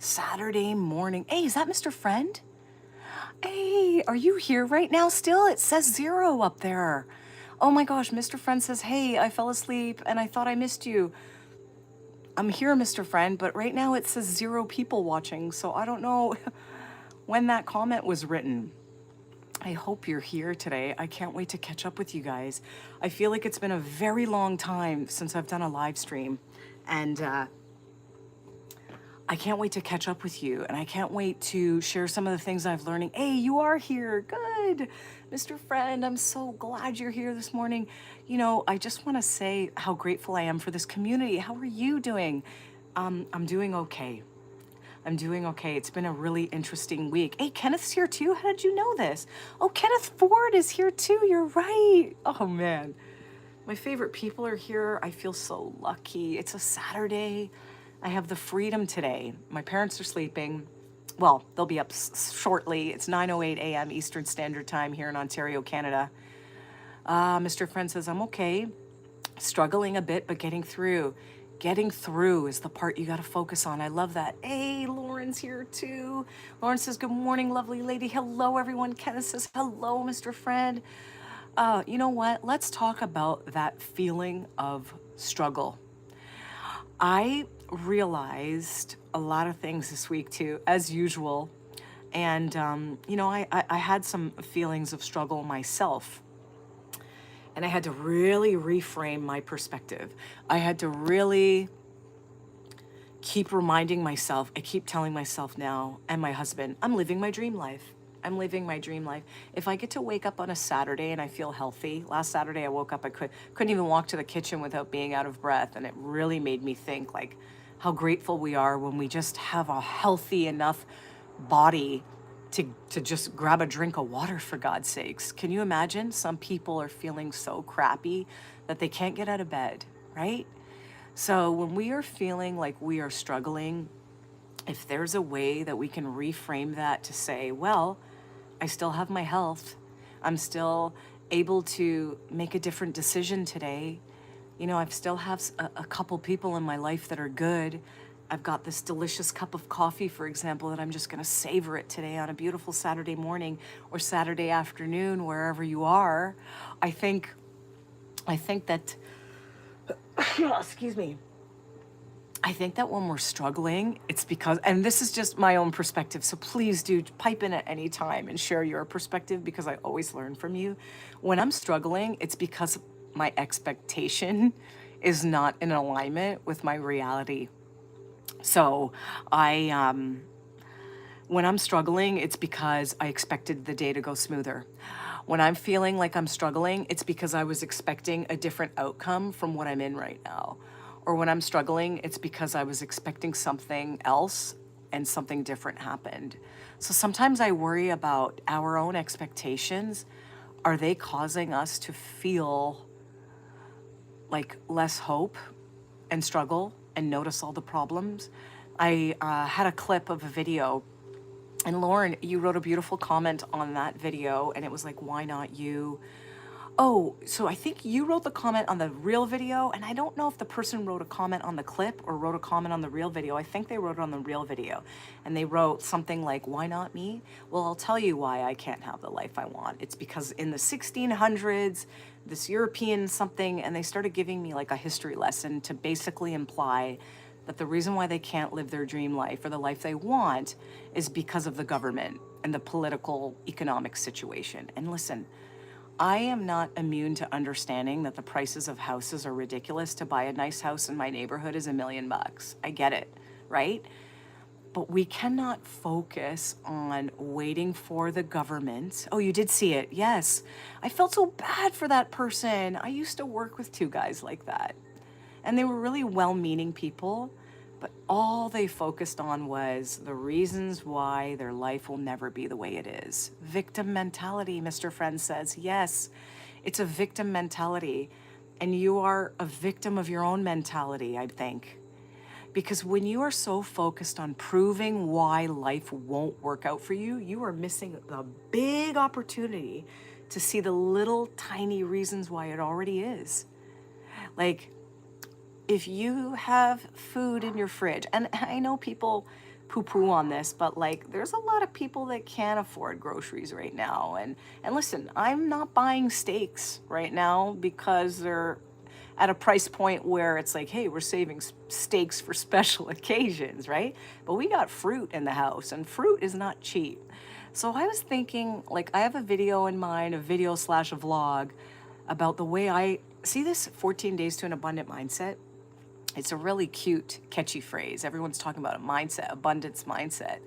Saturday morning. Hey, is that Mr. Friend? Hey, are you here right now still? It says 0 up there. Oh my gosh, Mr. Friend says, hey, I fell asleep and I thought I missed you. I'm here, Mr. Friend, but right now it says 0 people watching, so I don't know when that comment was written. I hope you're here today. I can't wait to catch up with you guys. I feel like it's been a very long time since I've done a live stream, and I can't wait to catch up with you, and I can't wait to share some of the things I've learning. Hey, you are here. Good. Mr. Friend, I'm so glad you're here this morning. You know, I just want to say how grateful I am for this community. How are you doing? I'm doing okay. I'm doing okay. It's been a really interesting week. Hey, Kenneth's here too. How did you know this? Oh, Kenneth Ford is here too. You're right. Oh, man. My favorite people are here. I feel so lucky. It's a Saturday. I have the freedom today. My parents are sleeping. Well, they'll be up shortly. It's 9:08 a.m. Eastern Standard Time here in Ontario, Canada. Mr. Friend says, I'm okay. Struggling a bit, but getting through. Getting through is the part you got to focus on. I love that. Hey, Lauren's here too. Lauren says, good morning, lovely lady. Hello, everyone. Kenneth says, hello, Mr. Friend. You know what? Let's talk about that feeling of struggle. I realized a lot of things this week too, as usual. And, you know, I had some feelings of struggle myself. And I had to really reframe my perspective. I had to really keep reminding myself, I keep telling myself now, and my husband, I'm living my dream life. I'm living my dream life. If I get to wake up on a Saturday and I feel healthy, last Saturday I woke up, I couldn't even walk to the kitchen without being out of breath. And it really made me think like how grateful we are when we just have a healthy enough body to just grab a drink of water, for God's sakes. Can you imagine? Some people are feeling so crappy that they can't get out of bed, right? So when we are feeling like we are struggling, if there's a way that we can reframe that to say, well, I still have my health. I'm still able to make a different decision today. You know, I've still have a couple people in my life that are good. I've got this delicious cup of coffee, for example, that I'm just going to savor it today on a beautiful Saturday morning or Saturday afternoon, wherever you are. I think that, excuse me. I think that when we're struggling, it's because, and this is just my own perspective, so please do pipe in at any time and share your perspective because I always learn from you. When I'm struggling, it's because my expectation is not in alignment with my reality. So when I'm struggling, it's because I expected the day to go smoother. When I'm feeling like I'm struggling, it's because I was expecting a different outcome from what I'm in right now. Or when I'm struggling, it's because I was expecting something else and something different happened. So sometimes I worry about our own expectations. Are they causing us to feel like less hope and struggle and notice all the problems? I had a clip of a video, and Lauren, you wrote a beautiful comment on that video, and it was like, why not you? Oh, so I think you wrote the comment on the real video, and I don't know if the person wrote a comment on the clip or wrote a comment on the real video. I think they wrote it on the real video, and they wrote something like, why not me? Well, I'll tell you why I can't have the life I want. It's because in the 1600s, this European something, and they started giving me like a history lesson to basically imply that the reason why they can't live their dream life or the life they want is because of the government and the political economic situation. And listen, I am not immune to understanding that the prices of houses are ridiculous. To buy a nice house in my neighborhood is $1 million. I get it, right? But we cannot focus on waiting for the government. Oh, you did see it. Yes. I felt so bad for that person. I used to work with 2 guys like that. And they were really well-meaning people, but all they focused on was the reasons why their life will never be the way it is. Victim mentality, Mr. Friend says. Yes, it's a victim mentality. And you are a victim of your own mentality, I think. Because when you are so focused on proving why life won't work out for you, you are missing the big opportunity to see the little tiny reasons why it already is. Like, if you have food in your fridge, and I know people poo-poo on this, but like there's a lot of people that can't afford groceries right now. And listen, I'm not buying steaks right now because they're at a price point where it's like, hey, we're saving steaks for special occasions, right? But we got fruit in the house, and fruit is not cheap. So I was thinking, like, I have a video in mind, a video slash a vlog about the way I see this 14 days to an abundant mindset. It's a really cute, catchy phrase. Everyone's talking about a mindset, abundance mindset.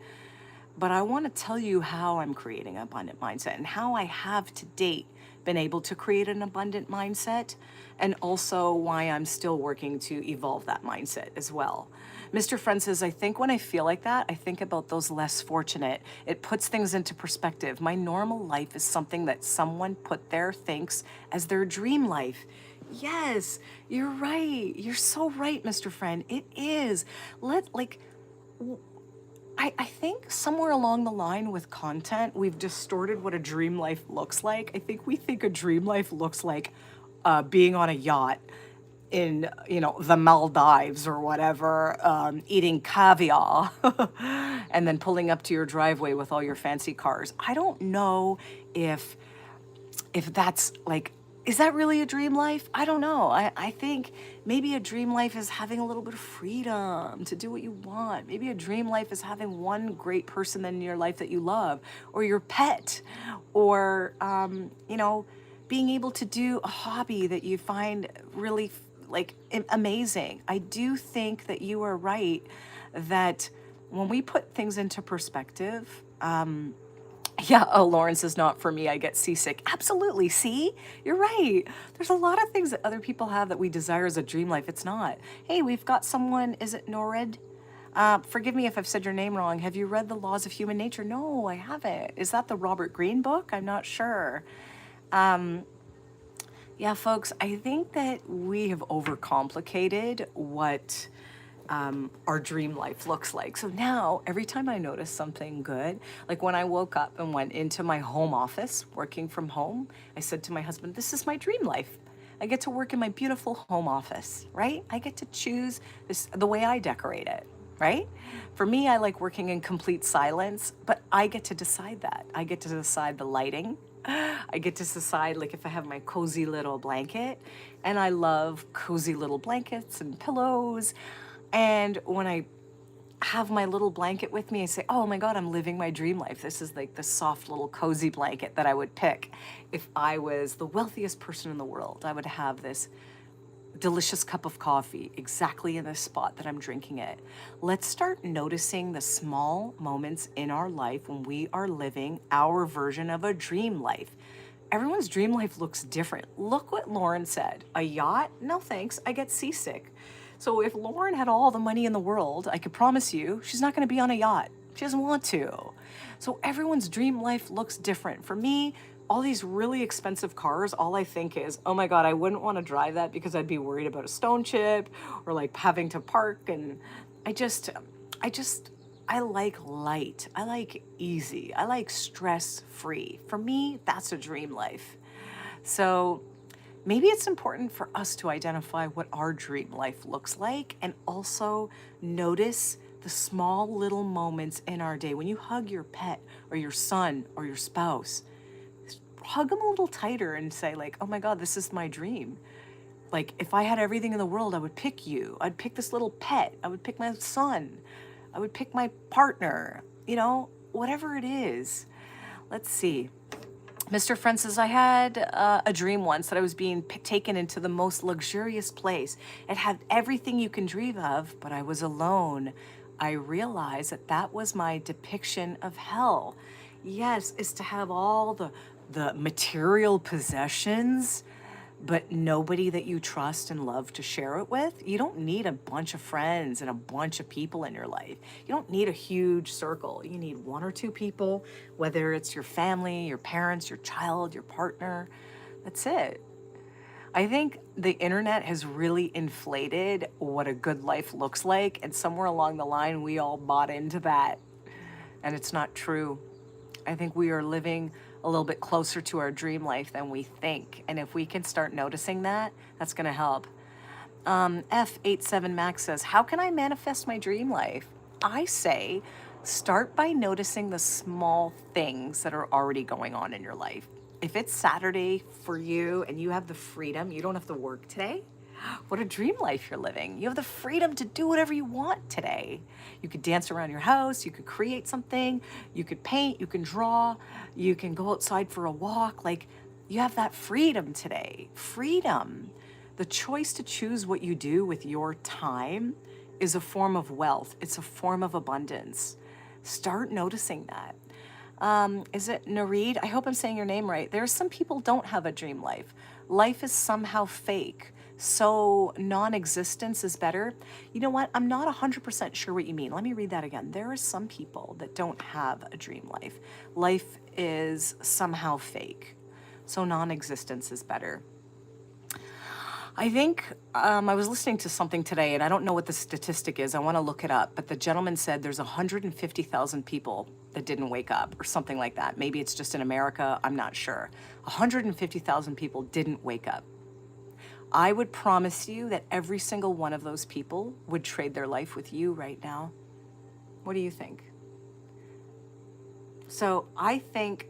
But I want to tell you how I'm creating an abundant mindset and how I have to date been able to create an abundant mindset, and also why I'm still working to evolve that mindset as well. Mr. Friend says, I think when I feel like that, I think about those less fortunate. It puts things into perspective. My normal life is something that someone put there thinks as their dream life. Yes, you're right. You're so right, Mr. Friend. It is. I think somewhere along the line with content, we've distorted what a dream life looks like. I think we think a dream life looks like being on a yacht in, the Maldives or whatever, eating caviar, and then pulling up to your driveway with all your fancy cars. I don't know if that's like, is that really a dream life? I don't know. I think maybe a dream life is having a little bit of freedom to do what you want. Maybe a dream life is having one great person in your life that you love, or your pet, or, being able to do a hobby that you find really like amazing. I do think that you are right that when we put things into perspective, yeah, oh, Lawrence is not for me. I get seasick. Absolutely. See, you're right. There's a lot of things that other people have that we desire as a dream life. It's not. Hey, we've got someone, is it Nored? Forgive me if I've said your name wrong. Have you read The Laws of Human Nature? No, I haven't. Is that the Robert Greene book? I'm not sure. Yeah, folks, I think that we have overcomplicated what our dream life looks like. So now, every time I notice something good, like when I woke up and went into my home office, working from home, I said to my husband, this is my dream life. I get to work in my beautiful home office, right? I get to choose the way I decorate it, right? For me, I like working in complete silence, but I get to decide that. I get to decide the lighting. I get to decide, like, if I have my cozy little blanket, and I love cozy little blankets and pillows. And when I have my little blanket with me, I say, oh my God, I'm living my dream life. This is like the soft little cozy blanket that I would pick if I was the wealthiest person in the world. I would have this delicious cup of coffee exactly in the spot that I'm drinking it. Let's start noticing the small moments in our life when we are living our version of a dream life. Everyone's dream life looks different. Look what Lauren said. A yacht? No thanks. I get seasick. So if Lauren had all the money in the world, I could promise you she's not going to be on a yacht. She doesn't want to. So everyone's dream life looks different. For me, all these really expensive cars, all I think is, oh my God, I wouldn't want to drive that because I'd be worried about a stone chip or like having to park. And I just, I like light. I like easy. I like stress free. For me, that's a dream life. So maybe it's important for us to identify what our dream life looks like, and also notice the small little moments in our day. When you hug your pet or your son or your spouse, hug them a little tighter and say, like, oh my God, this is my dream. Like, if I had everything in the world, I would pick you. I'd pick this little pet. I would pick my son. I would pick my partner, whatever it is. Let's see. Mr. Friend says, I had a dream once that I was being taken into the most luxurious place. It had everything you can dream of, but I was alone. I realized that that was my depiction of hell. Yes, is to have all the material possessions, but nobody that you trust and love to share it with. You don't need a bunch of friends and a bunch of people in your life. You don't need a huge circle. You need one or two people, whether it's your family, your parents, your child, your partner. That's it. I think the internet has really inflated what a good life looks like, and somewhere along the line, we all bought into that, and it's not true. I think we are living a little bit closer to our dream life than we think. And if we can start noticing that, that's going to help. F87 Max says, how can I manifest my dream life? I say start by noticing the small things that are already going on in your life. If it's Saturday for you and you have the freedom, you don't have to work today. What a dream life you're living. You have the freedom to do whatever you want today. You could dance around your house, you could create something, you could paint, you can draw, you can go outside for a walk. Like, you have that freedom today. Freedom. The choice to choose what you do with your time is a form of wealth. It's a form of abundance. Start noticing that. Is it Nareed? I hope I'm saying your name right. There are some people don't have a dream life. Life is somehow fake. So non-existence is better. You know what? I'm not 100% sure what you mean. Let me read that again. There are some people that don't have a dream life. Life is somehow fake. So non-existence is better. I think I was listening to something today, and I don't know what the statistic is. I want to look it up. But the gentleman said there's 150,000 people that didn't wake up, or something like that. Maybe it's just in America. I'm not sure. 150,000 people didn't wake up. I would promise you that every single one of those people would trade their life with you right now. What do you think? So I think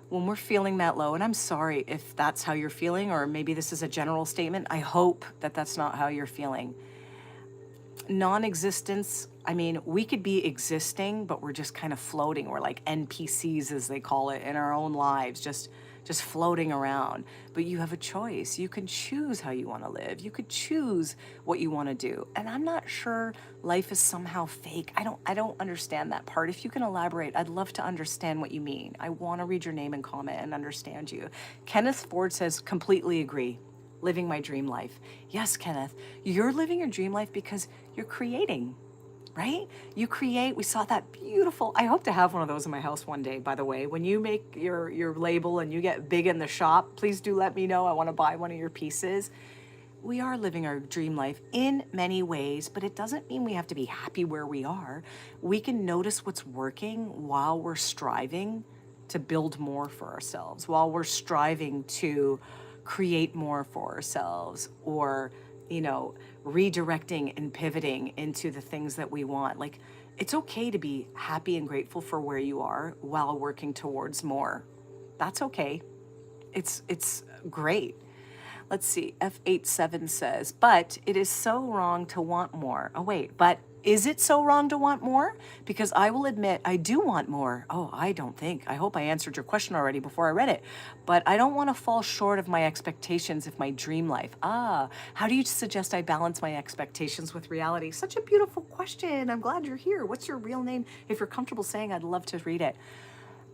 when we're feeling that low, and I'm sorry if that's how you're feeling, or maybe this is a general statement, I hope that that's not how you're feeling. Non-existence, I mean, we could be existing, but we're just kind of floating. We're like NPCs, as they call it, in our own lives, just floating around. But you have a choice. You can choose how you want to live. You could choose what you want to do. And I'm not sure life is somehow fake. I don't understand that part. If you can elaborate, I'd love to understand what you mean. I want to read your name and comment and understand you. Kenneth Ford says, completely agree. Living my dream life. Yes, Kenneth, you're living your dream life because you're creating, right? You create. We saw that beautiful. I hope to have one of those in my house one day, by the way. When you make your label and you get big in the shop, please do let me know. I want to buy one of your pieces. We are living our dream life in many ways, but it doesn't mean we have to be happy where we are. We can notice what's working while we're striving to build more for ourselves, while we're striving to create more for ourselves, or, redirecting and pivoting into the things that we want. Like, it's okay to be happy and grateful for where you are while working towards more. That's okay. It's great. Let's see, F87 says, but it is so wrong to want more. Oh, wait, but is it so wrong to want more? Because I will admit I do want more. Oh, I don't think. I hope I answered your question already before I read it. But I don't want to fall short of my expectations of my dream life. How do you suggest I balance my expectations with reality? Such a beautiful question. I'm glad you're here. What's your real name? If you're comfortable saying, I'd love to read it.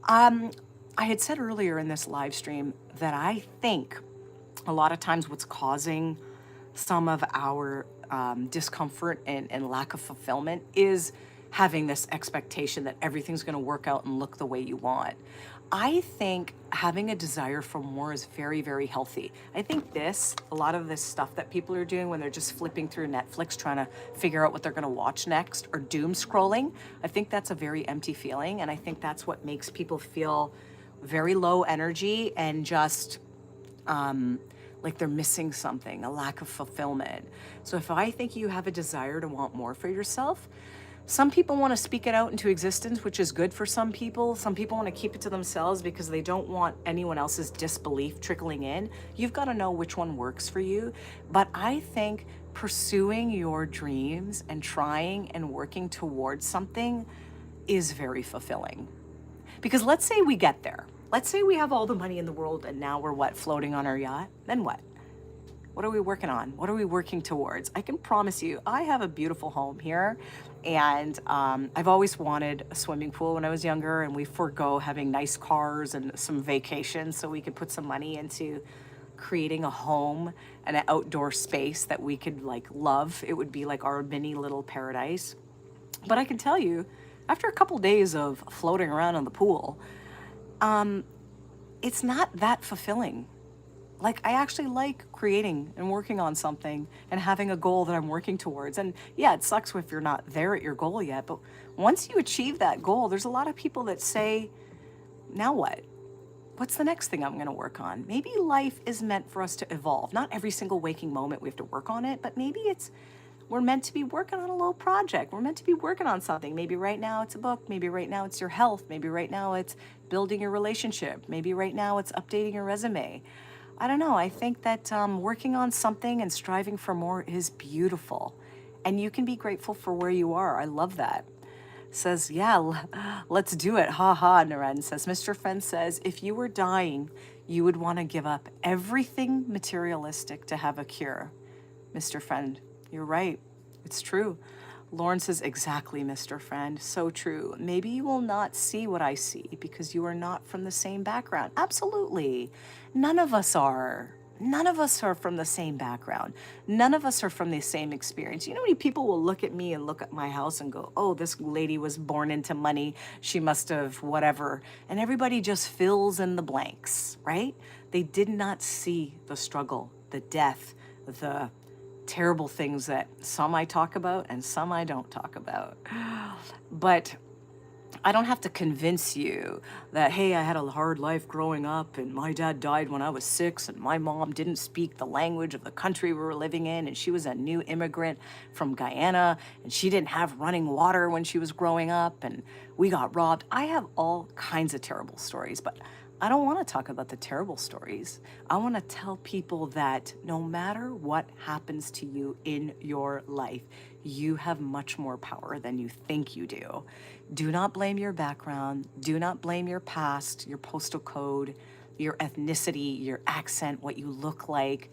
I had said earlier in this live stream that I think a lot of times what's causing some of our discomfort and lack of fulfillment is having this expectation that everything's going to work out and look the way you want. I think having a desire for more is very, very healthy. I think a lot of this stuff that people are doing when they're just flipping through Netflix trying to figure out what they're going to watch next, or doom scrolling, I think that's a very empty feeling. And I think that's what makes people feel very low energy and just like they're missing something, a lack of fulfillment. So if I think you have a desire to want more for yourself, some people want to speak it out into existence, which is good for some people. Some people want to keep it to themselves because they don't want anyone else's disbelief trickling in. You've got to know which one works for you. But I think pursuing your dreams and trying and working towards something is very fulfilling. Because let's say we get there. Let's say we have all the money in the world and now we're floating on our yacht? Then what? What are we working on? What are we working towards? I can promise you, I have a beautiful home here, and I've always wanted a swimming pool when I was younger, and we forego having nice cars and some vacations so we could put some money into creating a home and an outdoor space that we could love. It would be like our mini little paradise. But I can tell you, after a couple days of floating around in the pool, it's not that fulfilling. I actually like creating and working on something and having a goal that I'm working towards. And yeah, it sucks if you're not there at your goal yet, but once you achieve that goal, there's a lot of people that say, now what? What's the next thing I'm going to work on? Maybe life is meant for us to evolve. Not every single waking moment we have to work on it, but maybe it's We're meant to be working on a little project. We're meant to be working on something. Maybe right now it's a book. Maybe right now it's your health. Maybe right now it's building your relationship. Maybe right now it's updating your resume. I don't know. I think that working on something and striving for more is beautiful. And you can be grateful for where you are. I love that. Says, yeah, let's do it. Ha ha, Naren says. Mr. Friend says, if you were dying, you would want to give up everything materialistic to have a cure. Mr. Friend, you're right. It's true. Lauren says, exactly, Mr. Friend. So true. Maybe you will not see what I see because you are not from the same background. Absolutely. None of us are. None of us are from the same background. None of us are from the same experience. You know how many people will look at me and look at my house and go, oh, this lady was born into money. She must have whatever. And everybody just fills in the blanks, right? They did not see the struggle, the death, the terrible things that some I talk about and some I don't talk about. But I don't have to convince you that, hey, I had a hard life growing up and my dad died when I was 6 and my mom didn't speak the language of the country we were living in and she was a new immigrant from Guyana and she didn't have running water when she was growing up and we got robbed. I have all kinds of terrible stories, but I don't want to talk about the terrible stories. I want to tell people that no matter what happens to you in your life, you have much more power than you think you do. Do not blame your background. Do not blame your past, your postal code, your ethnicity, your accent, what you look like.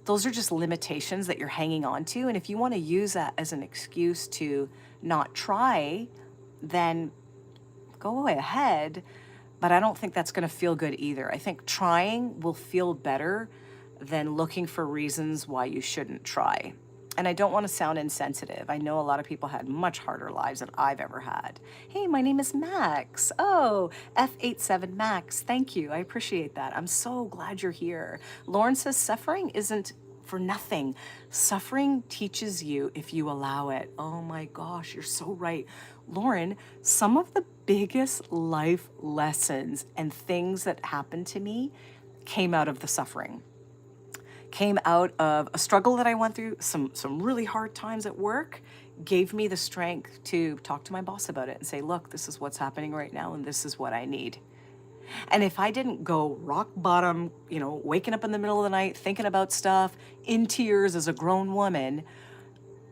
Those are just limitations that you're hanging on to. And if you want to use that as an excuse to not try, then go ahead. But I don't think that's going to feel good either. I think trying will feel better than looking for reasons why you shouldn't try. And I don't want to sound insensitive. I know a lot of people had much harder lives than I've ever had. Hey, my name is Max. Oh, F87 Max. Thank you. I appreciate that. I'm so glad you're here. Lauren says suffering isn't for nothing. Suffering teaches you if you allow it. Oh my gosh, you're so right. Lauren, some of the biggest life lessons and things that happened to me came out of the suffering. Came out of a struggle that I went through, some really hard times at work, gave me the strength to talk to my boss about it and say, look, this is what's happening right now and this is what I need. And if I didn't go rock bottom, waking up in the middle of the night, thinking about stuff, in tears as a grown woman,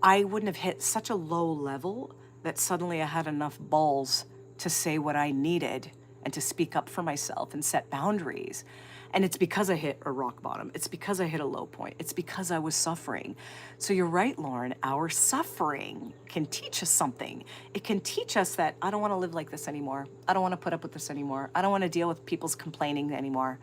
I wouldn't have hit such a low level that suddenly I had enough balls to say what I needed and to speak up for myself and set boundaries. And it's because I hit a rock bottom. It's because I hit a low point. It's because I was suffering. So you're right, Lauren, our suffering can teach us something. It can teach us that I don't want to live like this anymore. I don't want to put up with this anymore. I don't want to deal with people's complaining anymore.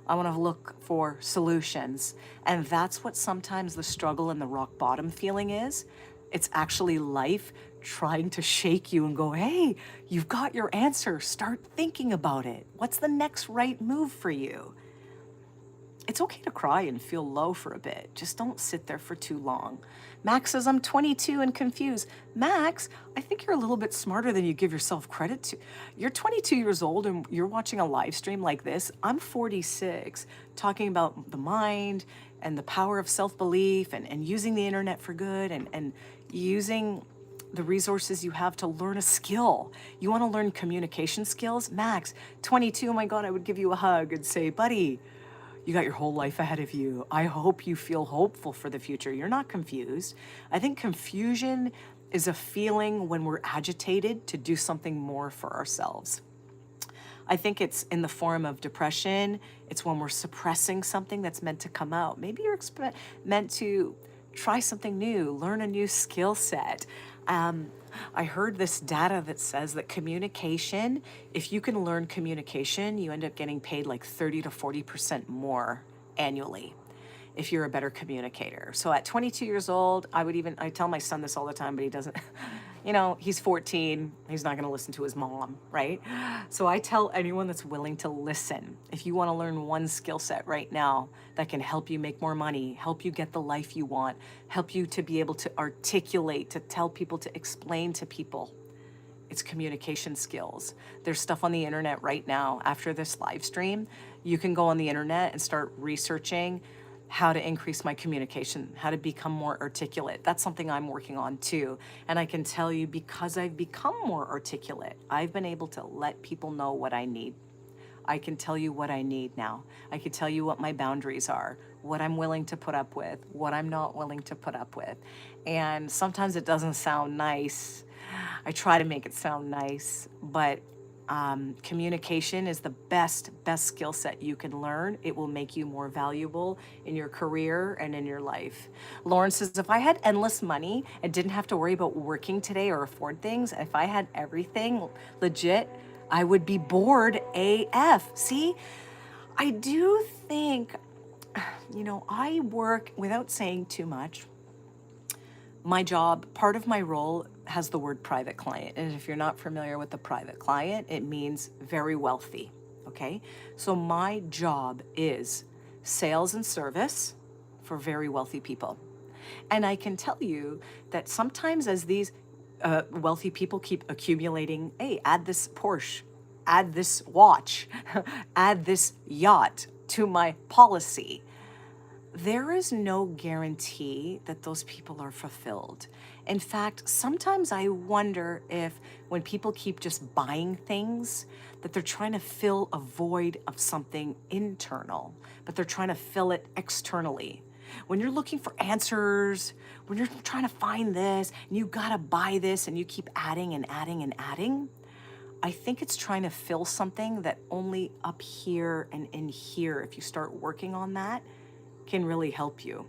I want to look for solutions. And that's what sometimes the struggle and the rock bottom feeling is. It's actually life trying to shake you and go, hey, you've got your answer. Start thinking about it. What's the next right move for you? It's okay to cry and feel low for a bit. Just don't sit there for too long. Max says, I'm 22 and confused. Max, I think you're a little bit smarter than you give yourself credit to. You're 22 years old and you're watching a live stream like this. I'm 46, talking about the mind and the power of self-belief and using the internet for good and using the resources you have to learn a skill. You want to learn communication skills? Max, 22, oh my God, I would give you a hug and say, buddy, you got your whole life ahead of you. I hope you feel hopeful for the future. You're not confused. I think confusion is a feeling when we're agitated to do something more for ourselves. I think it's in the form of depression. It's when we're suppressing something that's meant to come out. Maybe you're meant to try something new, learn a new skill set. I heard this data that says that communication, if you can learn communication, you end up getting paid like 30 to 40% more annually if you're a better communicator. So at 22 years old, I tell my son this all the time, but he doesn't, he's 14, he's not gonna listen to his mom, right? So I tell anyone that's willing to listen, if you wanna learn one skill set right now that can help you make more money, help you get the life you want, help you to be able to articulate, to tell people, to explain to people, it's communication skills. There's stuff on the internet right now. After this live stream, you can go on the internet and start researching how to increase my communication, how to become more articulate. That's something I'm working on too. And I can tell you, because I've become more articulate, I've been able to let people know what I need. I can tell you what I need now. I can tell you what my boundaries are, what I'm willing to put up with, what I'm not willing to put up with. And sometimes it doesn't sound nice. I try to make it sound nice, but communication is the best skill set you can learn. It will make you more valuable in your career and in your life. Lauren says, if I had endless money and didn't have to worry about working today or afford things, if I had everything legit, I would be bored AF. See, I do think, I work, without saying too much, my job, part of my role has the word private client. And if you're not familiar with the private client, it means very wealthy. Okay. So my job is sales and service for very wealthy people. And I can tell you that sometimes as these wealthy people keep accumulating, hey, add this Porsche, add this watch, add this yacht to my policy, there is no guarantee that those people are fulfilled. In fact, sometimes I wonder if when people keep just buying things, that they're trying to fill a void of something internal, but they're trying to fill it externally. When you're looking for answers, when you're trying to find this, and you gotta buy this, and you keep adding and adding and adding, I think it's trying to fill something that only up here and in here, if you start working on that, can really help you.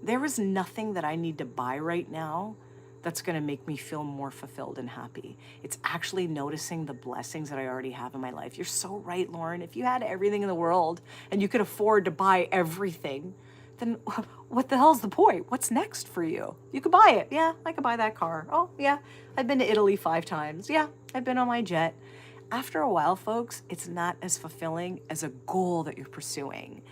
There is nothing that I need to buy right now that's going to make me feel more fulfilled and happy. It's actually noticing the blessings that I already have in my life. You're so right, Lauren. If you had everything in the world and you could afford to buy everything, then what the hell's the point? What's next for you? You could buy it. Yeah, I could buy that car. Oh, yeah, I've been to Italy 5 times. Yeah, I've been on my jet. After a while, folks, it's not as fulfilling as a goal that you're pursuing.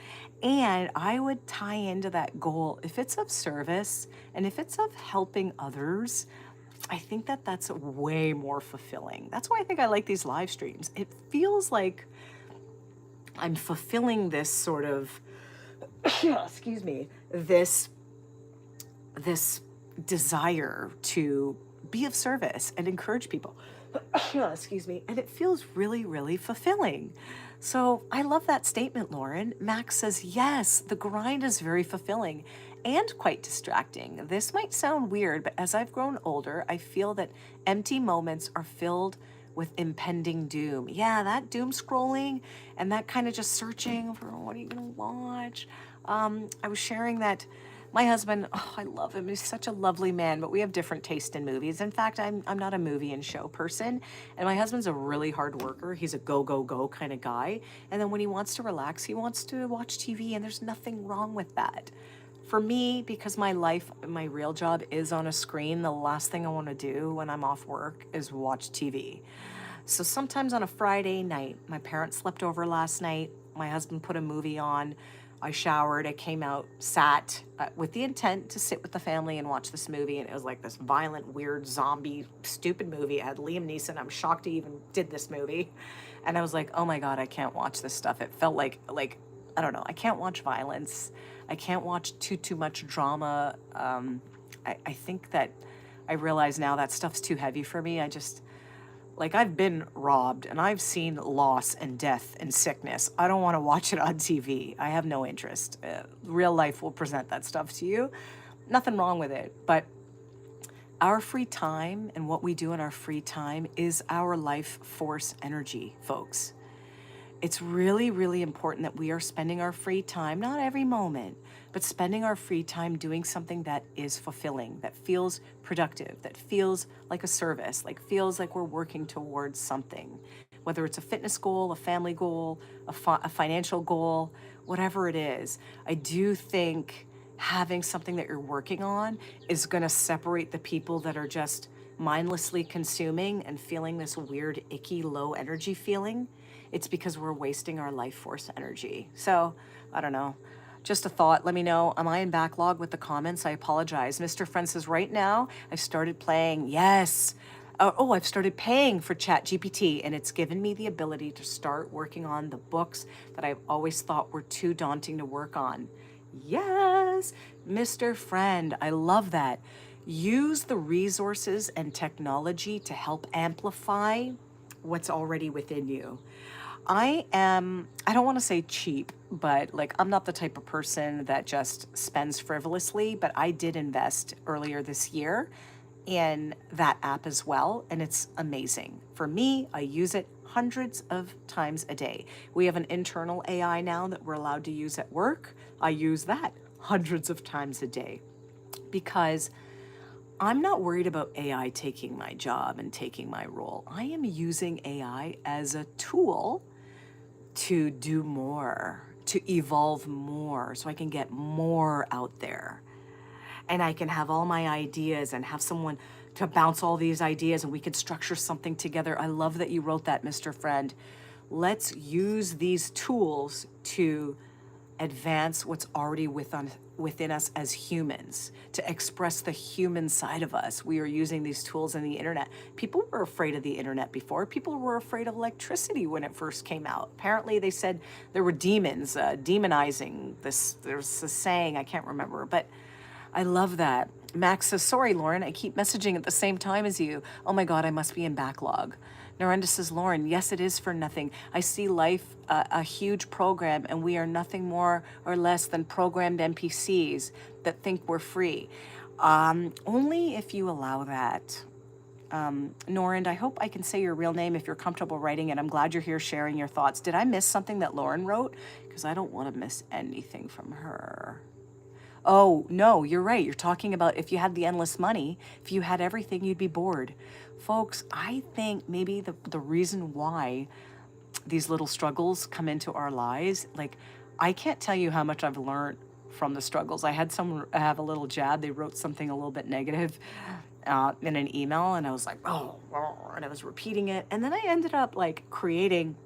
And I would tie into that goal, if it's of service and if it's of helping others, I think that that's way more fulfilling. That's why I think I like these live streams. It feels like I'm fulfilling this sort of, excuse me, this desire to be of service and encourage people. Excuse me. And it feels really, really fulfilling. So I love that statement, Lauren. Max says, yes, the grind is very fulfilling and quite distracting. This might sound weird, but as I've grown older, I feel that empty moments are filled with impending doom. Yeah, that doom scrolling and that kind of just searching for what are you going to watch. I was sharing that my husband, oh, I love him. He's such a lovely man, but we have different taste in movies. In fact, I'm not a movie and show person. And my husband's a really hard worker. He's a go, go, go kind of guy. And then when he wants to relax, he wants to watch TV, and there's nothing wrong with that. For me, because my life, my real job is on a screen, the last thing I want to do when I'm off work is watch TV. So sometimes on a Friday night, my parents slept over last night. My husband put a movie on. I showered, I came out, sat with the intent to sit with the family and watch this movie. And it was like this violent, weird, zombie, stupid movie. It had Liam Neeson. I'm shocked he even did this movie. And I was like, oh my God, I can't watch this stuff. It felt like, I don't know, I can't watch violence. I can't watch too much drama. I think that I realize now that stuff's too heavy for me. I've been robbed and I've seen loss and death and sickness. I don't want to watch it on TV. I have no interest. Real life will present that stuff to you. Nothing wrong with it. But our free time and what we do in our free time is our life force energy, folks. It's really, really important that we are spending our free time, not every moment, but spending our free time doing something that is fulfilling, that feels productive, that feels like a service, like feels like we're working towards something, whether it's a fitness goal, a family goal, a financial goal, whatever it is. I do think having something that you're working on is going to separate the people that are just mindlessly consuming and feeling this weird, icky, low energy feeling. It's because we're wasting our life force energy. So, I don't know. Just a thought. Let me know. Am I in backlog with the comments? I apologize. Mr. Friend says, right now, I started playing. Yes. I've started paying for ChatGPT, and it's given me the ability to start working on the books that I've always thought were too daunting to work on. Yes, Mr. Friend, I love that. Use the resources and technology to help amplify what's already within you. I don't want to say cheap, but like I'm not the type of person that just spends frivolously, but I did invest earlier this year in that app as well, and it's amazing. For me, I use it hundreds of times a day. We have an internal AI now that we're allowed to use at work. I use that hundreds of times a day because I'm not worried about AI taking my job and taking my role. I am using AI as a tool to do more, to evolve more, so I can get more out there. And I can have all my ideas and have someone to bounce all these ideas and we could structure something together. I love that you wrote that, Mr. Friend. Let's use these tools to advance what's already within us as humans, to express the human side of us. We are using these tools in the internet. People were afraid of the internet before. People were afraid of electricity when it first came out. Apparently, they said there were demons demonizing this. There's a saying, I can't remember, but I love that. Max says, sorry, Lauren, I keep messaging at the same time as you. Oh my God, I must be in backlog. Narendra says, Lauren, yes, it is for nothing. I see life a huge program, and we are nothing more or less than programmed NPCs that think we're free. Only if you allow that. Norand, I hope I can say your real name if you're comfortable writing it. I'm glad you're here sharing your thoughts. Did I miss something that Lauren wrote? Because I don't want to miss anything from her. Oh, no, you're right. You're talking about if you had the endless money, if you had everything, you'd be bored. Folks, I think maybe the reason why these little struggles come into our lives, like, I can't tell you how much I've learned from the struggles. I had someone have a little jab. They wrote something a little bit negative in an email, and I was like, oh, and I was repeating it. And then I ended up like creating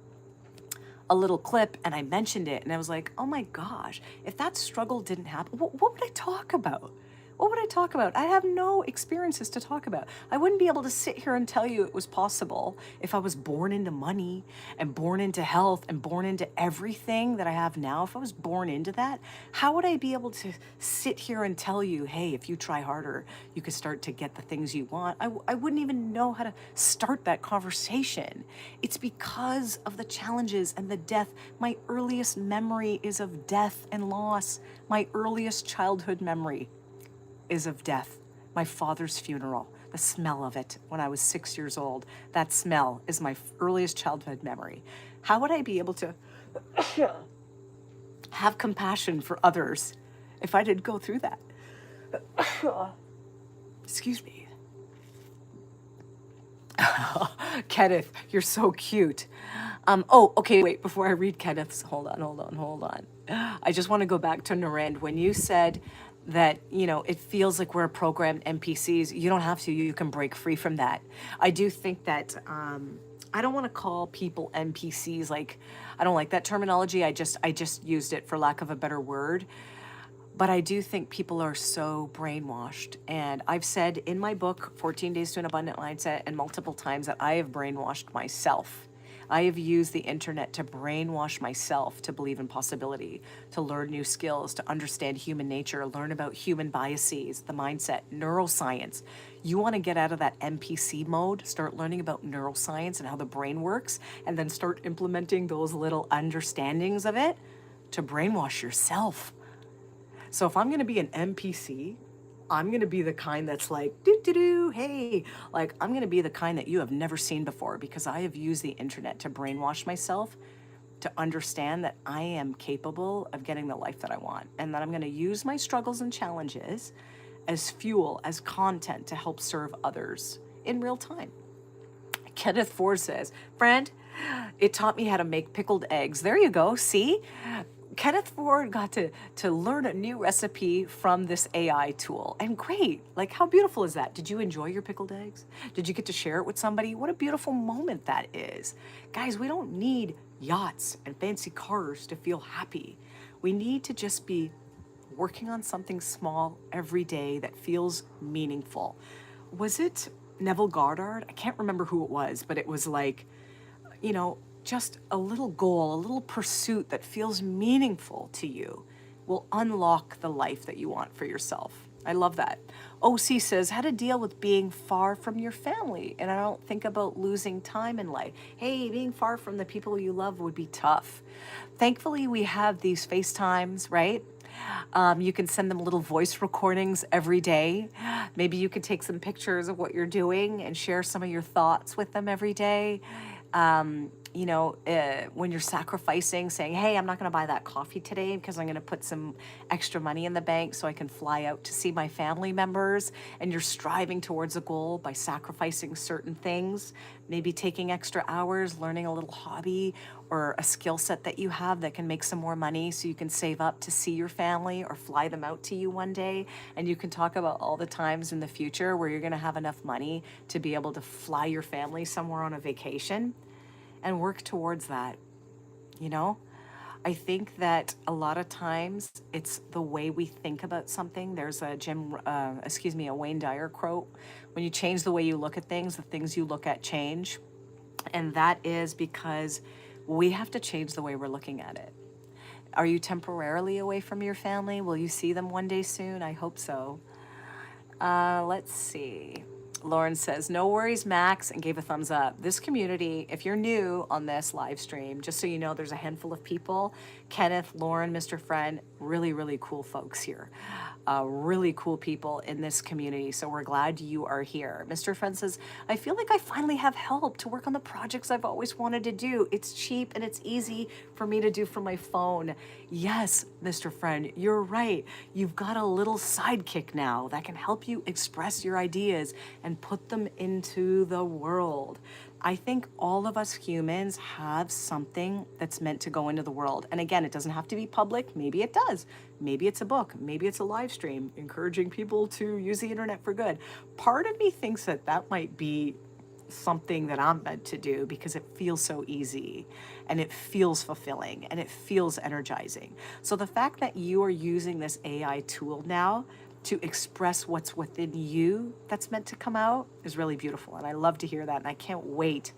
a little clip and I mentioned it and I was like, oh my gosh, if that struggle didn't happen, what would I talk about? What would I talk about? I have no experiences to talk about. I wouldn't be able to sit here and tell you it was possible if I was born into money and born into health and born into everything that I have now. If I was born into that, how would I be able to sit here and tell you, hey, if you try harder, you could start to get the things you want? I wouldn't even know how to start that conversation. It's because of the challenges and the death. My earliest memory is of death and loss. My earliest childhood memory is of death. My father's funeral, the smell of it when I was 6 years old. That smell is my earliest childhood memory. How would I be able to have compassion for others if I didn't go through that? Excuse me. Kenneth, you're so cute. Oh, okay, wait, before I read Kenneth's, hold on. I just want to go back to Narend. When you said that, it feels like we're programmed NPCs, you don't have to, you can break free from that. I do think that, I don't want to call people NPCs, like, I don't like that terminology. I just used it for lack of a better word. But I do think people are so brainwashed. And I've said in my book, 14 Days to an Abundant Mindset, and multiple times that I have brainwashed myself. I have used the internet to brainwash myself to believe in possibility, to learn new skills, to understand human nature, learn about human biases, the mindset, neuroscience. You want to get out of that NPC mode, start learning about neuroscience and how the brain works, and then start implementing those little understandings of it to brainwash yourself. So if I'm going to be an NPC, I'm going to be the kind that's like, hey, like I'm going to be the kind that you have never seen before because I have used the internet to brainwash myself to understand that I am capable of getting the life that I want and that I'm going to use my struggles and challenges as fuel, as content to help serve others in real time. Kenneth Ford says, friend, it taught me how to make pickled eggs. There you go. See? Kenneth Ford got to learn a new recipe from this AI tool. And great. Like, how beautiful is that? Did you enjoy your pickled eggs? Did you get to share it with somebody? What a beautiful moment that is. Guys, we don't need yachts and fancy cars to feel happy. We need to just be working on something small every day that feels meaningful. Was it Neville Goddard? I can't remember who it was, but it was like, just a little goal, a little pursuit that feels meaningful to you will unlock the life that you want for yourself. I love that. OC says, how to deal with being far from your family. And I don't think about losing time in life. Hey, being far from the people you love would be tough. Thankfully, we have these FaceTimes, right? You can send them little voice recordings every day. Maybe you could take some pictures of what you're doing and share some of your thoughts with them every day. When you're sacrificing, saying, hey, I'm not going to buy that coffee today because I'm going to put some extra money in the bank so I can fly out to see my family members. And you're striving towards a goal by sacrificing certain things, maybe taking extra hours, learning a little hobby or a skill set that you have that can make some more money so you can save up to see your family or fly them out to you one day. And you can talk about all the times in the future where you're going to have enough money to be able to fly your family somewhere on a vacation and work towards that. You know, I think that a lot of times it's the way we think about something. There's a Wayne Dyer quote: when you change the way you look at things, the things you look at change. And that is because we have to change the way we're looking at it. Are you temporarily away from your family? Will you see them one day soon? I hope so. Let's see. Lauren says, no worries, Max, and gave a thumbs up. This community, if you're new on this live stream, just so you know, there's a handful of people. Kenneth, Lauren, Mr. Friend, really, really cool folks here. Really cool people in this community. So we're glad you are here. Mr. Friend says, I feel like I finally have help to work on the projects I've always wanted to do. It's cheap and it's easy for me to do from my phone. Yes, Mr. Friend, you're right. You've got a little sidekick now that can help you express your ideas and put them into the world. I think all of us humans have something that's meant to go into the world. And again, it doesn't have to be public. Maybe it does. Maybe it's a book. Maybe it's a live stream encouraging people to use the internet for good. Part of me thinks that that might be something that I'm meant to do because it feels so easy and it feels fulfilling and it feels energizing. So the fact that you are using this AI tool now to express what's within you that's meant to come out is really beautiful. And I love to hear that. And I can't wait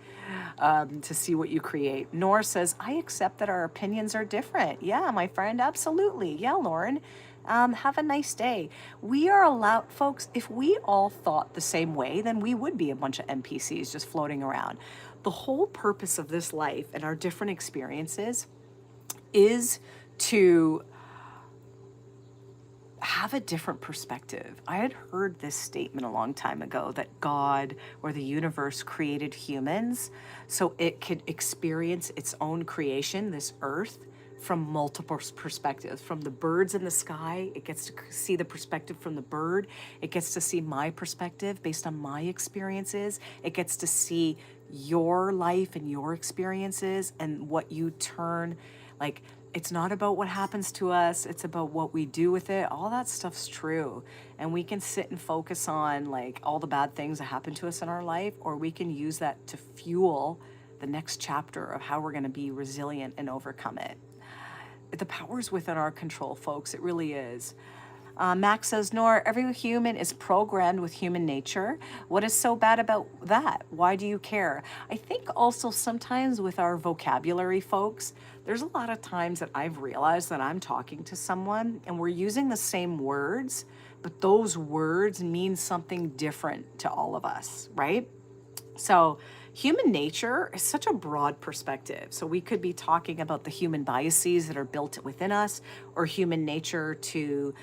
to see what you create. Nora says, I accept that our opinions are different. Yeah, my friend, absolutely. Yeah, Lauren. Have a nice day. We are allowed, folks, if we all thought the same way, then we would be a bunch of NPCs just floating around. The whole purpose of this life and our different experiences is to have a different perspective. I had heard this statement a long time ago that God or the universe created humans so it could experience its own creation, this earth, from multiple perspectives. From the birds in the sky, it gets to see the perspective from the bird. It gets to see my perspective based on my experiences. It gets to see your life and your experiences and what you turn, like, it's not about what happens to us, it's about what we do with it. All that stuff's true. And we can sit and focus on like all the bad things that happen to us in our life, or we can use that to fuel the next chapter of how we're going to be resilient and overcome it. The power's within our control, folks. It really is. Max says, Nora, every human is programmed with human nature. What is so bad about that? Why do you care? I think also sometimes with our vocabulary, folks, there's a lot of times that I've realized that I'm talking to someone and we're using the same words, but those words mean something different to all of us, right? So human nature is such a broad perspective. So we could be talking about the human biases that are built within us, or human nature to,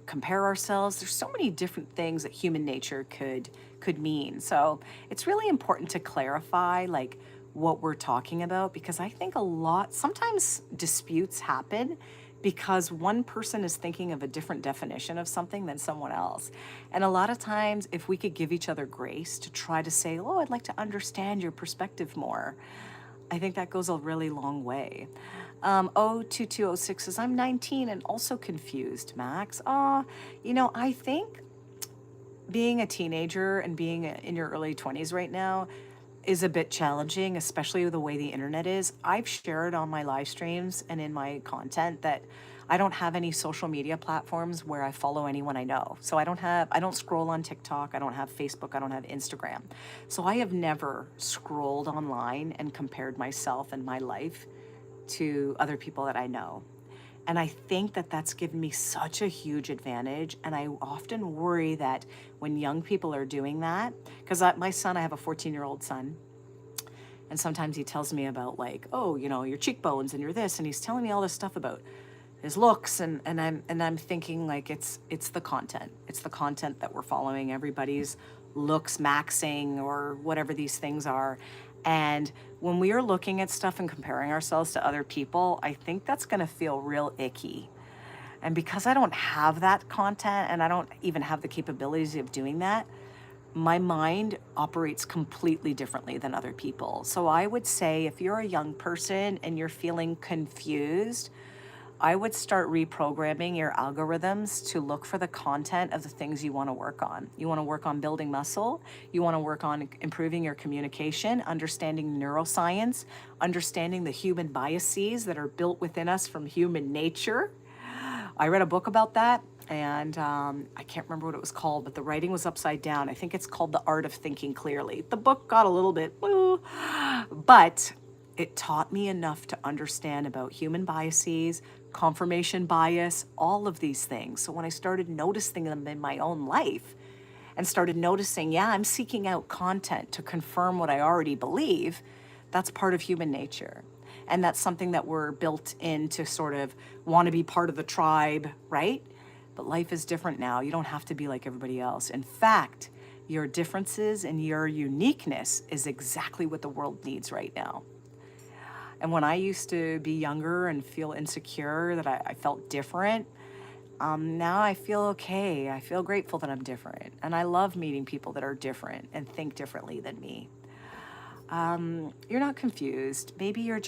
compare ourselves. There's so many different things that human nature could mean. So it's really important to clarify like what we're talking about, because I think sometimes disputes happen because one person is thinking of a different definition of something than someone else. And a lot of times, if we could give each other grace to try to say, oh, I'd like to understand your perspective more, I think that goes a really long way. 02206 says, I'm 19 and also confused, Max. I think being a teenager and being in your early 20s right now is a bit challenging, especially with the way the internet is. I've shared on my live streams and in my content that I don't have any social media platforms where I follow anyone I know. So I don't scroll on TikTok, I don't have Facebook, I don't have Instagram. So I have never scrolled online and compared myself and my life to other people that I know. And I think that that's given me such a huge advantage. And I often worry that when young people are doing that, because my son, I have a 14-year-old son, and sometimes he tells me about like, oh, your cheekbones and your this, and he's telling me all this stuff about his looks, and I'm thinking like it's the content. It's the content that we're following. Everybody's looks maxing or whatever these things are. And when we are looking at stuff and comparing ourselves to other people, I think that's going to feel real icky. And because I don't have that content and I don't even have the capabilities of doing that, my mind operates completely differently than other people. So I would say if you're a young person and you're feeling confused, I would start reprogramming your algorithms to look for the content of the things you want to work on. You want to work on building muscle. You want to work on improving your communication, understanding neuroscience, understanding the human biases that are built within us from human nature. I read a book about that, and I can't remember what it was called, but the writing was upside down. I think it's called The Art of Thinking Clearly. The book got a little bit, but it taught me enough to understand about human biases, confirmation bias, all of these things. So when I started noticing them in my own life and started noticing, yeah, I'm seeking out content to confirm what I already believe, that's part of human nature. And that's something that we're built in to sort of want to be part of the tribe, right? But life is different now. You don't have to be like everybody else. In fact, your differences and your uniqueness is exactly what the world needs right now. And when I used to be younger and feel insecure that I felt different, now I feel okay. I feel grateful that I'm different. And I love meeting people that are different and think differently than me. You're not confused. Maybe you're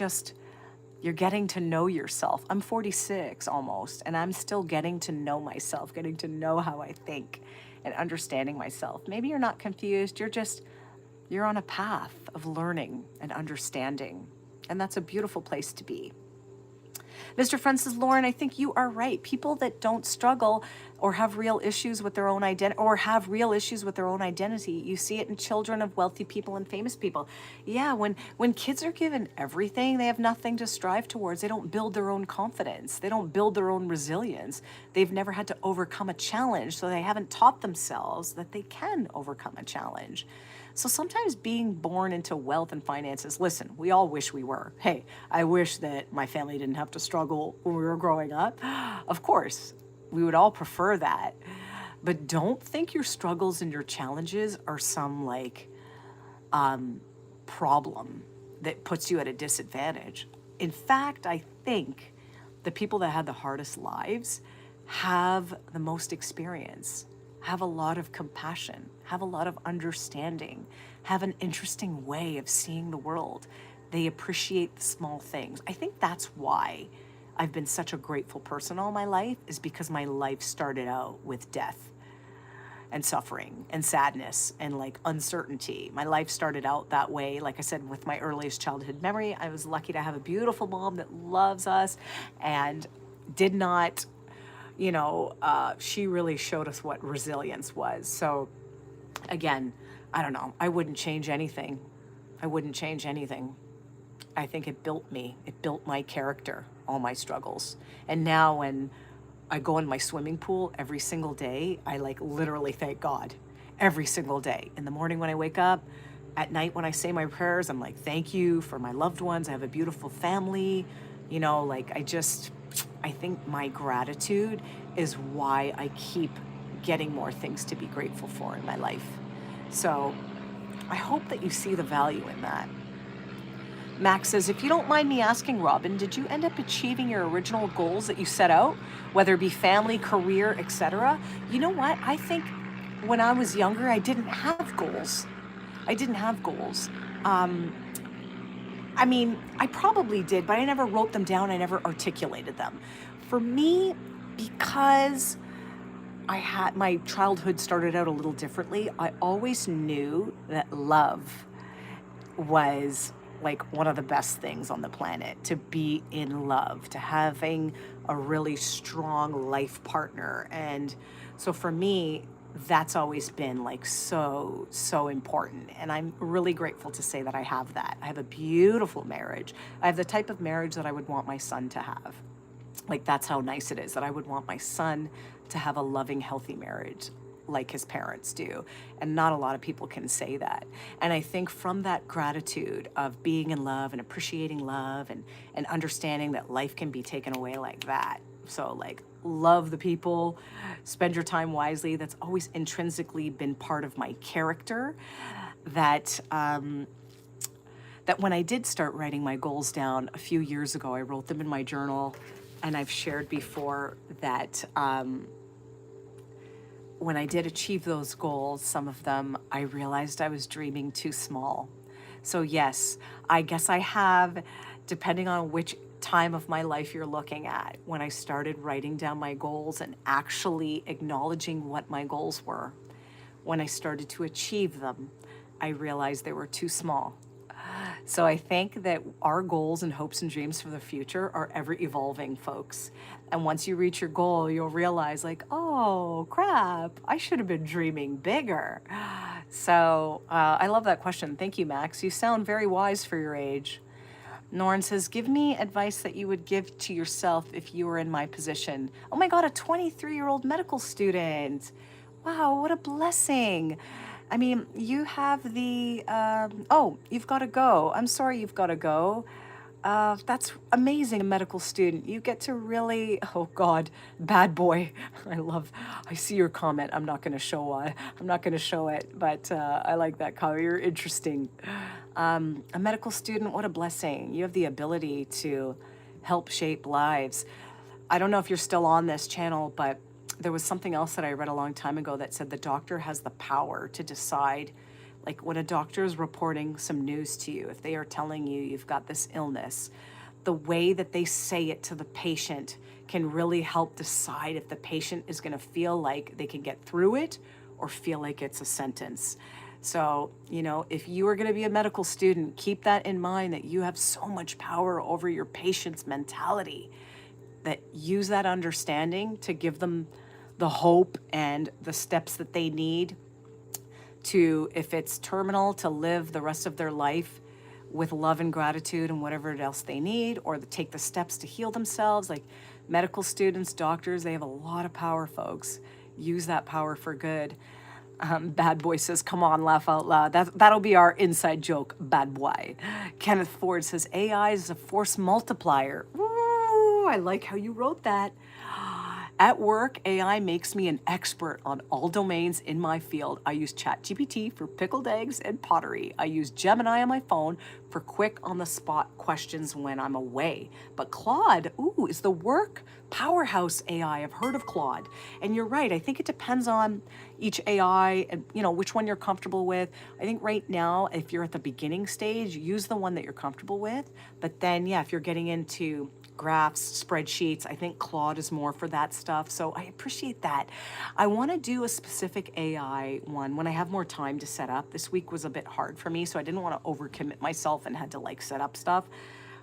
getting to know yourself. I'm 46 almost, and I'm still getting to know myself, getting to know how I think and understanding myself. Maybe you're not confused. You're on a path of learning and understanding. And that's a beautiful place to be. Mr. Friend says, Lauren, I think you are right. People that don't struggle or have real issues with their own identity you see it in children of wealthy people and famous people. Yeah, when kids are given everything, they have nothing to strive towards. They don't build their own confidence. They don't build their own resilience. They've never had to overcome a challenge, so they haven't taught themselves that they can overcome a challenge. So sometimes being born into wealth and finances, listen, we all wish we were. Hey, I wish that my family didn't have to struggle when we were growing up. Of course, we would all prefer that. But don't think your struggles and your challenges are some problem that puts you at a disadvantage. In fact, I think the people that had the hardest lives have the most experience, have a lot of compassion, have a lot of understanding, have an interesting way of seeing the world. They appreciate the small things. I think that's why I've been such a grateful person all my life, is because my life started out with death and suffering and sadness and uncertainty. My life started out that way. Like I said, with my earliest childhood memory, I was lucky to have a beautiful mom that loves us and did not, she really showed us what resilience was. So again, I don't know. I wouldn't change anything. I think it built me. It built my character, all my struggles. And now when I go in my swimming pool every single day, I literally thank God every single day. In the morning when I wake up, at night when I say my prayers, I'm like, thank you for my loved ones. I have a beautiful family. I think my gratitude is why I keep getting more things to be grateful for in my life. So I hope that you see the value in that. Max says, if you don't mind me asking, Robin, did you end up achieving your original goals that you set out, whether it be family, career, etc.? You know what? I think when I was younger, I didn't have goals. I probably did, but I never wrote them down. I never articulated them. For me, because my childhood started out a little differently, I always knew that love was one of the best things on the planet, to be in love, to having a really strong life partner. And so for me, that's always been so important. And I'm really grateful to say that I have that. I have a beautiful marriage. I have the type of marriage that I would want my son to have. Like, that's how nice it is that I would want my son to have a loving, healthy marriage like his parents do. And not a lot of people can say that. And I think from that gratitude of being in love and appreciating love and understanding that life can be taken away like that. So, like, love the people, spend your time wisely. That's always intrinsically been part of my character. That that when I did start writing my goals down a few years ago, I wrote them in my journal, and I've shared before that when I did achieve those goals, some of them, I realized I was dreaming too small. So, yes, I guess I have, depending on which time of my life you're looking at, when I started writing down my goals and actually acknowledging what my goals were, when I started to achieve them, I realized they were too small. So I think that our goals and hopes and dreams for the future are ever evolving, folks. And once you reach your goal, you'll realize, like, oh, crap, I should have been dreaming bigger. So I love that question. Thank you, Max. You sound very wise for your age. Norn says, give me advice that you would give to yourself if you were in my position. Oh my God, a 23-year-old medical student. Wow, what a blessing. I mean, you have the, oh, you've got to go. I'm sorry you've got to go. That's amazing, a medical student. You get to really, oh God, bad boy. I see your comment. I'm not going to show it, but I like that comment. You're interesting. A medical student, what a blessing. You have the ability to help shape lives. I don't know if you're still on this channel, but there was something else that I read a long time ago that said the doctor has the power to decide, like when a doctor is reporting some news to you, if they are telling you you've got this illness, the way that they say it to the patient can really help decide if the patient is going to feel like they can get through it or feel like it's a sentence. So, if you are going to be a medical student, keep that in mind, that you have so much power over your patient's mentality, that use that understanding to give them the hope and the steps that they need to, if it's terminal, to live the rest of their life with love and gratitude and whatever else they need, or to take the steps to heal themselves. Like medical students, doctors, they have a lot of power, folks. Use that power for good. Bad boy says, come on, laugh out loud. That'll be our inside joke, bad boy. Kenneth Ford says, AI is a force multiplier. Ooh, I like how you wrote that. At work, AI makes me an expert on all domains in my field. I use ChatGPT for pickled eggs and pottery. I use Gemini on my phone for quick on-the-spot questions when I'm away. But Claude, ooh, is the work powerhouse AI. I've heard of Claude. And you're right, I think it depends on each AI and which one you're comfortable with. I think right now, if you're at the beginning stage, use the one that you're comfortable with. But then, yeah, if you're getting into graphs, spreadsheets, I think Claude is more for that stuff. So I appreciate that. I want to do a specific AI one when I have more time to set up. This week was a bit hard for me, so I didn't want to overcommit myself and had to set up stuff.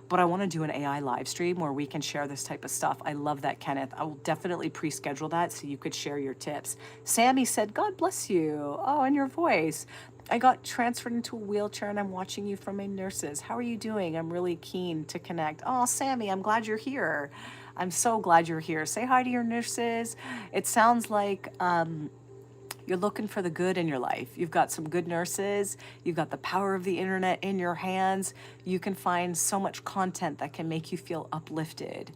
But I want to do an AI live stream where we can share this type of stuff. I love that, Kenneth. I will definitely pre-schedule that so you could share your tips. Sammy said, God bless you. Oh, and your voice. I got transferred into a wheelchair and I'm watching you from my nurses. How are you doing? I'm really keen to connect. Oh, Sammy, I'm glad you're here. I'm so glad you're here. Say hi to your nurses. It sounds like you're looking for the good in your life. You've got some good nurses. You've got the power of the internet in your hands. You can find so much content that can make you feel uplifted,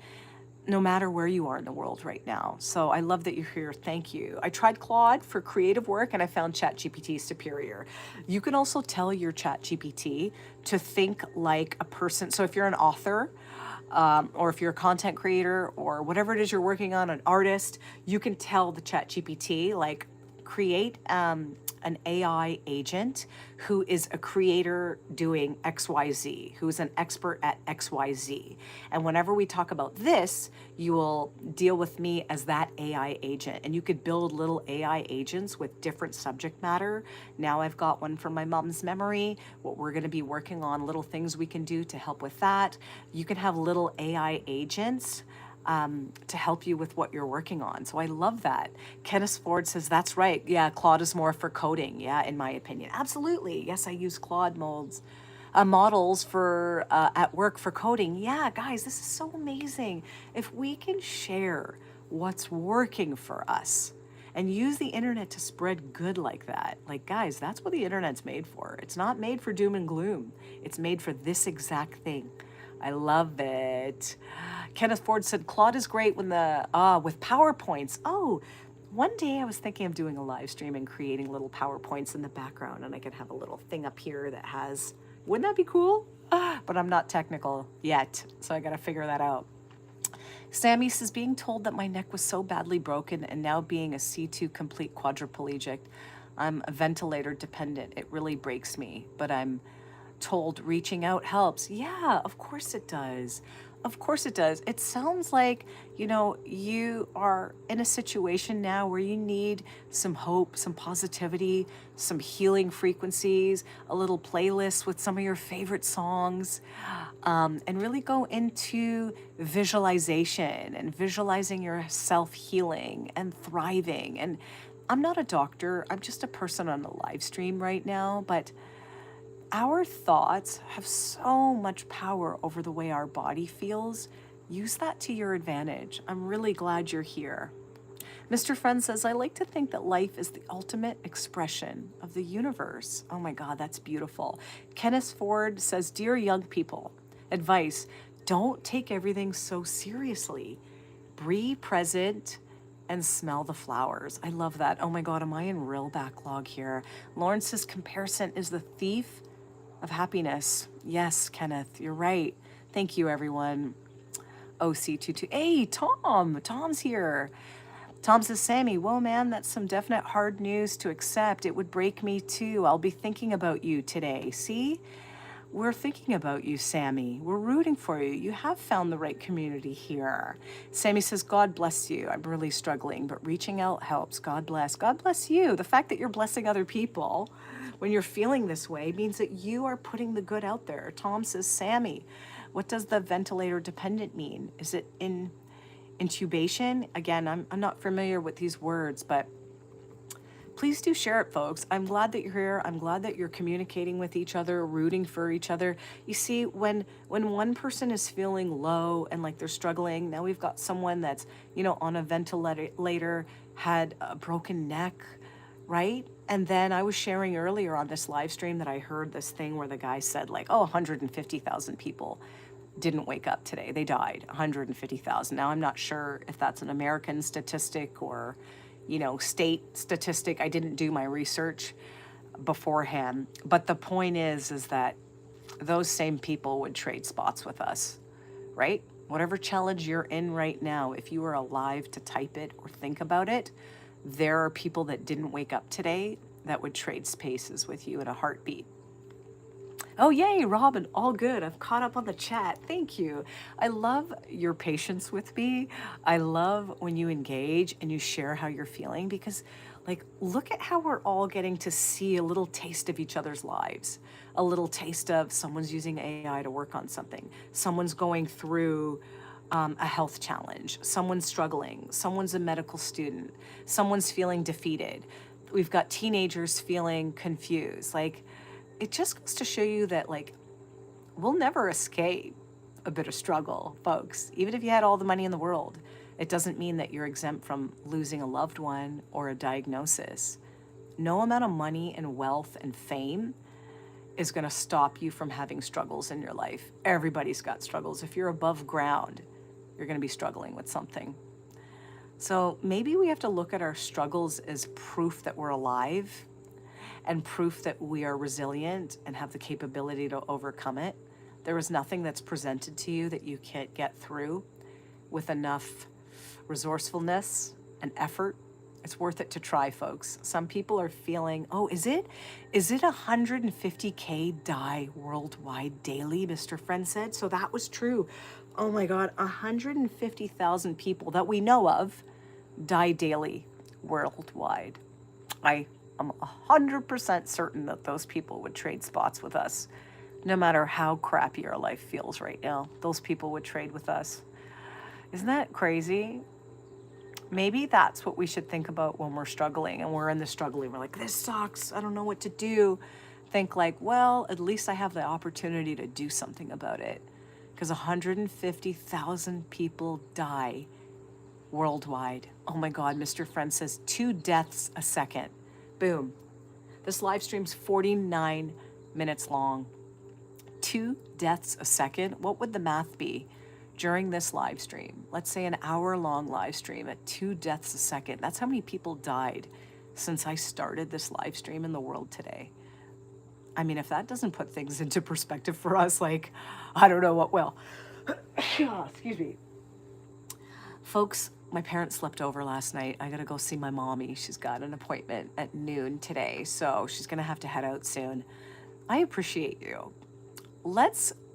no matter where you are in the world right now. So I love that you're here. Thank you. I tried Claude for creative work and I found ChatGPT superior. You can also tell your ChatGPT to think like a person. So if you're an author, or if you're a content creator or whatever it is you're working on, an artist, you can tell the ChatGPT, like, create an AI agent who is a creator doing XYZ, who's an expert at XYZ. And whenever we talk about this, you will deal with me as that AI agent. And you could build little AI agents with different subject matter. Now I've got one for my mom's memory, what we're going to be working on, little things we can do to help with that. You can have little AI agents to help you with what you're working on. So I love that. Kenneth Ford says, that's right. Yeah, Claude is more for coding. Yeah, in my opinion. Absolutely. Yes, I use Claude molds. models for at work for coding. Yeah, guys, this is so amazing. If we can share what's working for us and use the internet to spread good like that, like, guys, that's what the internet's made for. It's not made for doom and gloom. It's made for this exact thing. I love it. Kenneth Ford said, Claude is great when with PowerPoints. Oh, one day I was thinking of doing a live stream and creating little PowerPoints in the background, and I could have a little thing up here that has, wouldn't that be cool? But I'm not technical yet, so I got to figure that out. Sammy says, being told that my neck was so badly broken and now being a C2 complete quadriplegic, I'm a ventilator dependent. It really breaks me, but I'm told reaching out helps. Yeah, of course it does. Of course it does. It sounds like, you are in a situation now where you need some hope, some positivity, some healing frequencies, a little playlist with some of your favorite songs, and really go into visualization and visualizing yourself healing and thriving. And I'm not a doctor. I'm just a person on a live stream right now, but our thoughts have so much power over the way our body feels. Use that to your advantage. I'm really glad you're here. Mr. Friend says, I like to think that life is the ultimate expression of the universe. Oh my God, that's beautiful. Kenneth Ford says, dear young people, advice, don't take everything so seriously. Be present and smell the flowers. I love that. Oh my God, am I in real backlog here? Lawrence says, comparison is the thief of happiness. Yes, Kenneth, you're right. Thank you, everyone. OC22. Hey, Tom's here. Tom says, Sammy, whoa, man, that's some definite hard news to accept. It would break me too. I'll be thinking about you today. See? We're thinking about you, Sammy. We're rooting for you. You have found the right community here. Sammy says, God bless you. I'm really struggling, but reaching out helps. God bless. God bless you. The fact that you're blessing other people when you're feeling this way means that you are putting the good out there. Tom says, Sammy, what does the ventilator dependent mean? Is it in intubation? Again, I'm not familiar with these words, but please do share it, folks. I'm glad that you're here. I'm glad that you're communicating with each other, rooting for each other. You see, when one person is feeling low and like they're struggling, now we've got someone that's, on a ventilator, had a broken neck, right? And then I was sharing earlier on this live stream that I heard this thing where the guy said 150,000 people didn't wake up today. They died, 150,000. Now, I'm not sure if that's an American statistic or, state statistic. I didn't do my research beforehand. But the point is that those same people would trade spots with us, right? Whatever challenge you're in right now, if you are alive to type it or think about it, there are people that didn't wake up today that would trade spaces with you in a heartbeat. Oh, yay, Robin, all good. I've caught up on the chat. Thank you. I love your patience with me. I love when you engage and you share how you're feeling because, look at how we're all getting to see a little taste of each other's lives, a little taste of someone's using AI to work on something, someone's going through a health challenge, someone's struggling, someone's a medical student, someone's feeling defeated. We've got teenagers feeling confused. It just goes to show you that we'll never escape a bit of struggle, folks. Even if you had all the money in the world, it doesn't mean that you're exempt from losing a loved one or a diagnosis. No amount of money and wealth and fame is going to stop you from having struggles in your life. Everybody's got struggles. If you're above ground, you're going to be struggling with something. So maybe we have to look at our struggles as proof that we're alive and proof that we are resilient and have the capability to overcome it. There is nothing that's presented to you that you can't get through with enough resourcefulness and effort. It's worth it to try, folks. Some people are feeling, is it 150K die worldwide daily, Mr. Friend said? So that was true. Oh my God, 150,000 people that we know of die daily worldwide. I'm 100% certain that those people would trade spots with us. No matter how crappy our life feels right now, those people would trade with us. Isn't that crazy? Maybe that's what we should think about when we're struggling and we're in the struggling. We're like, this sucks. I don't know what to do. think like, well, at least I have the opportunity to do something about it. Because 150,000 people die worldwide. Oh my God, Mr. Friend says 2 deaths a second. Boom. This live stream's 49 minutes long. 2 deaths a second. What would the math be during this live stream? Let's say an hour-long live stream at 2 deaths a second. That's how many people died since I started this live stream in the world today. I mean, if that doesn't put things into perspective for us, like, I don't know what will. Excuse me. Folks, my parents slept over last night. I gotta go see my mommy. She's got an appointment at noon today, so she's gonna have to head out soon. I appreciate you.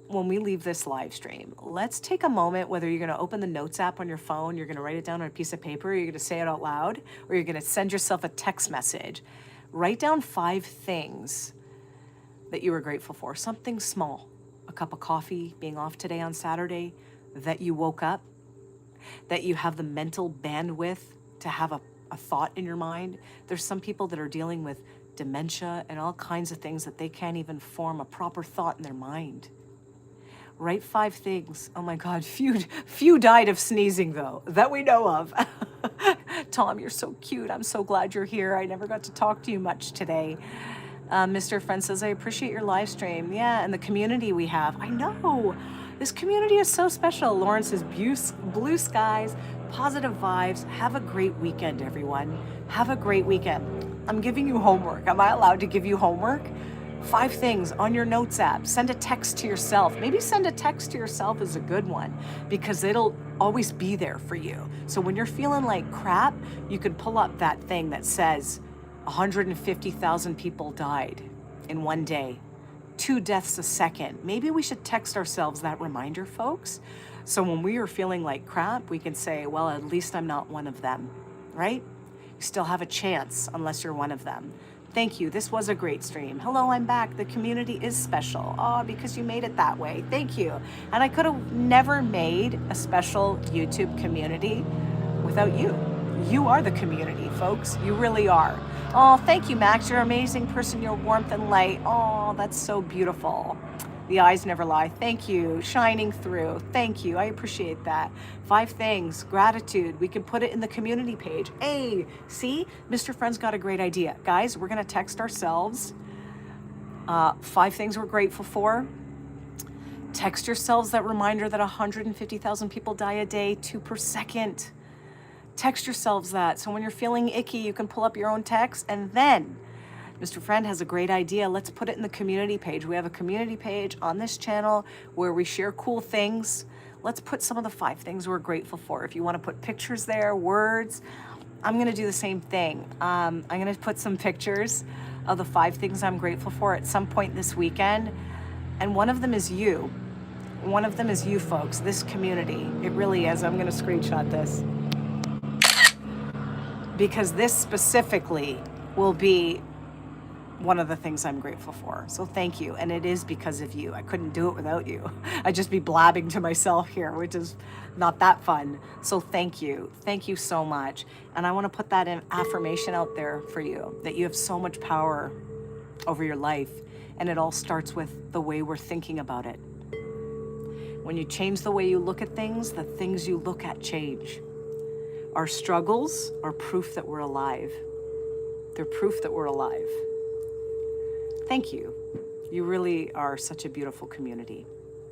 When we leave this live stream, let's take a moment, whether you're gonna open the notes app on your phone, you're gonna write it down on a piece of paper, or you're gonna say it out loud, or you're gonna send yourself a text message. Write down 5 things that you were grateful for. Something small, a cup of coffee, being off today on Saturday, that you woke up, that you have the mental bandwidth to have a thought in your mind. There's some people that are dealing with dementia and all kinds of things that they can't even form a proper thought in their mind. Write 5 things. Oh my God, few died of sneezing though, that we know of. Tom, you're so cute. I'm so glad you're here. I never got to talk to you much today. Mr. Friend says, I appreciate your live stream. Yeah, and the community we have. I know. This community is so special. Lauren says, blue skies, positive vibes. Have a great weekend, everyone. Have a great weekend. I'm giving you homework. Am I allowed to give you homework? 5 things on your notes app. Send a text to yourself. Maybe send a text to yourself is a good one because it'll always be there for you. So when you're feeling like crap, you can pull up that thing that says 150,000 people died in one day. 2 deaths a second. Maybe we should text ourselves that reminder, folks. So when we are feeling like crap, we can say, well, at least I'm not one of them, right? You still have a chance unless you're one of them. Thank you. This was a great stream. Hello, I'm back. The community is special. Oh, because you made it that way. Thank you. And I could have never made a special YouTube community without you. You are the community, folks. You really are. Oh, thank you, Max. You're an amazing person. Your warmth and light. Oh, that's so beautiful. The eyes never lie. Thank you. Shining through. Thank you. I appreciate that. 5 things. Gratitude. We can put it in the community page. Hey, see? Mr. Friend's got a great idea. Guys, we're going to text ourselves 5 things we're grateful for. Text yourselves that reminder that 150,000 people die a day, 2 per second. Text yourselves that. So when you're feeling icky, you can pull up your own text. And then Mr. Friend has a great idea. Let's put it in the community page. We have a community page on this channel where we share cool things. Let's put some of the 5 things we're grateful for. If you want to put pictures there, words, I'm going to do the same thing. I'm going to put some pictures of the 5 things I'm grateful for at some point this weekend. And one of them is you. One of them is you, folks, this community. It really is. I'm going to screenshot this, because this specifically will be one of the things I'm grateful for. So thank you. And it is because of you. I couldn't do it without you. I'd just be blabbing to myself here, which is not that fun. So thank you. Thank you so much. And I want to put that in affirmation out there for you, that you have so much power over your life. And it all starts with the way we're thinking about it. When you change the way you look at things, the things you look at change. Our struggles are proof that we're alive. They're proof that we're alive. Thank you. You really are such a beautiful community.